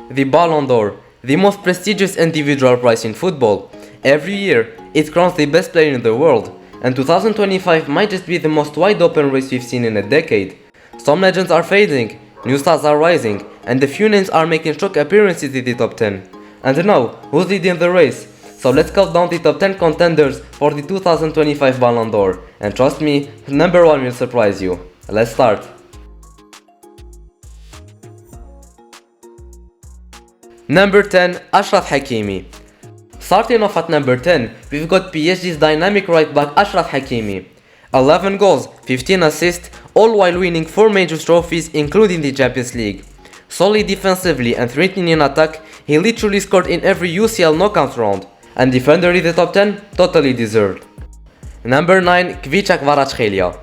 The Ballon d'Or, the most prestigious individual prize in football. Every year, it crowns the best player in the world, and 2025 might just be the most wide open race we've seen in a decade. Some legends are fading, new stars are rising, and a few names are making shock appearances in the top 10. And now, who's leading the race? So let's count down the top 10 contenders for the 2025 Ballon d'Or, and trust me, number 1 will surprise you. Let's start. Number 10, Achraf Hakimi. Starting off at number 10, we've got PSG's dynamic right back Achraf Hakimi. 11 goals, 15 assists, all while winning 4 major trophies including the Champions League. Solid defensively and threatening in attack, he literally scored in every UCL knockout round. And defender in the top 10, totally deserved. Number 9, Khvicha Kvaratskhelia.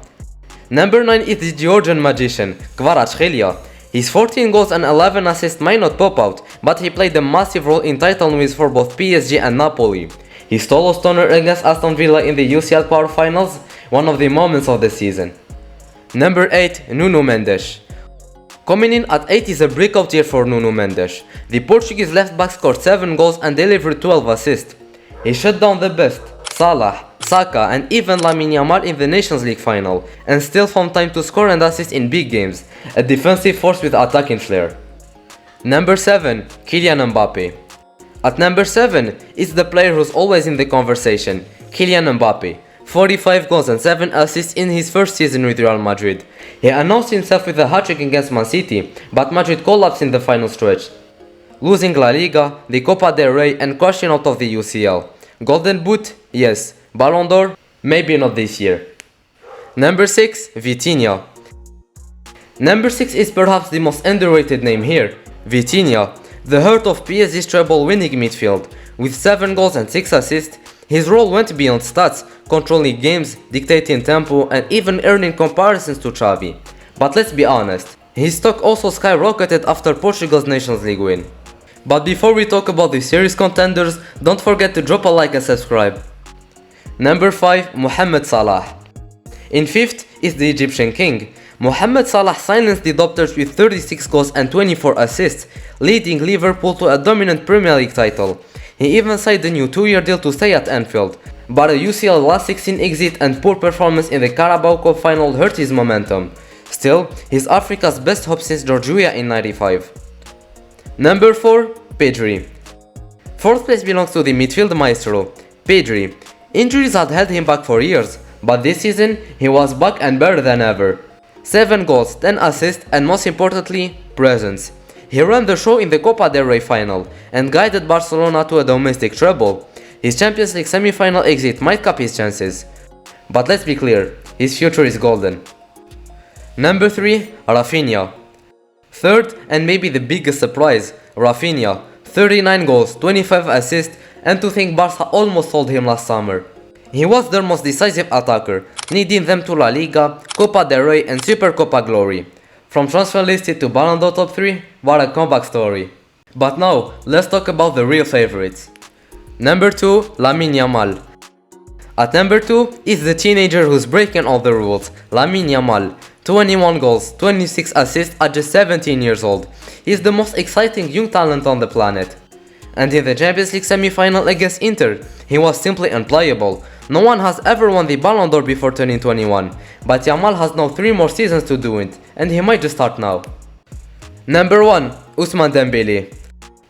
Number 9 is the Georgian magician, Kvaratskhelia. His 14 goals and 11 assists might not pop out, but he played a massive role in title wins for both PSG and Napoli. He stole a stunner against Aston Villa in the UCL quarterfinals, one of the moments of the season. Number 8, Nuno Mendes. Coming in at 8 is a breakout year for Nuno Mendes. The Portuguese left back scored 7 goals and delivered 12 assists. He shut down the best, Salah, Saka and even Lamine Yamal in the Nations League final, and still found time to score and assist in big games, a defensive force with attacking flair. Number 7, Kylian Mbappé. At number 7 is the player who's always in the conversation, Kylian Mbappé. 45 goals and 7 assists in his first season with Real Madrid. He announced himself with a hat-trick against Man City, but Madrid collapsed in the final stretch, losing La Liga, the Copa del Rey and crashing out of the UCL. Golden Boot? Yes. Ballon d'Or? Maybe not this year. Number 6, Vitinha. Number 6 is perhaps the most underrated name here, Vitinha, the heart of PSG's treble-winning midfield. With 7 goals and 6 assists, his role went beyond stats, controlling games, dictating tempo and even earning comparisons to Xavi. But let's be honest, his stock also skyrocketed after Portugal's Nations League win. But before we talk about the serious contenders, don't forget to drop a like and subscribe. Number 5, Mohamed Salah. In 5th is the Egyptian king. Mohamed Salah silenced the Doctors with 36 goals and 24 assists, leading Liverpool to a dominant Premier League title. He even signed a new 2-year deal to stay at Anfield, but a UCL last 16 exit and poor performance in the Carabao Cup final hurt his momentum. Still, he's Africa's best hope since George Weah in '95. Number 4, Pedri. 4th place belongs to the midfield maestro, Pedri. Injuries had held him back for years, but this season he was back and better than ever. 7 goals, 10 assists and most importantly, presence. He ran the show in the Copa del Rey final and guided Barcelona to a domestic treble. His Champions League semi-final exit might cap his chances. But let's be clear, his future is golden. Number 3, Raphinha. 3rd and maybe the biggest surprise, Raphinha. 39 goals, 25 assists, and to think Barca almost sold him last summer. He was their most decisive attacker, leading them to La Liga, Copa del Rey and Super Copa glory. From transfer listed to Ballon d'Or top 3, what a comeback story. But now, let's talk about the real favorites. Number 2, Lamine Yamal. At number 2 is the teenager who's breaking all the rules, Lamine Yamal. 21 goals, 26 assists at just 17 years old. He's the most exciting young talent on the planet. And in the Champions League semi-final against Inter, he was simply unplayable. No one has ever won the Ballon d'Or before turning 21, but Yamal has now 3 more seasons to do it, and he might just start now. Number 1, Ousmane Dembélé.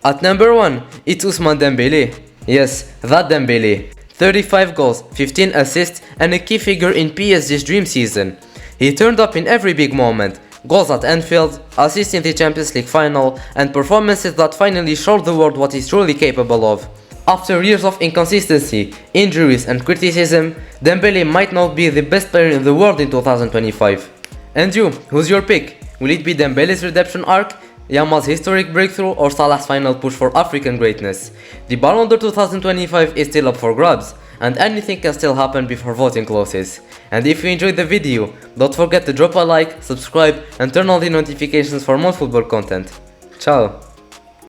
At number 1, it's Ousmane Dembélé. Yes, that Dembélé. 35 goals, 15 assists, and a key figure in PSG's dream season. He turned up in every big moment, goals at Anfield, assists in the Champions League final, and performances that finally showed the world what he's truly capable of. After years of inconsistency, injuries and criticism, Dembélé might not be the best player in the world in 2025. And you, who's your pick? Will it be Dembélé's redemption arc, Yamal's historic breakthrough or Salah's final push for African greatness? The Ballon d'Or 2025 is still up for grabs, and anything can still happen before voting closes. And if you enjoyed the video, don't forget to drop a like, subscribe and turn on the notifications for more football content. Ciao!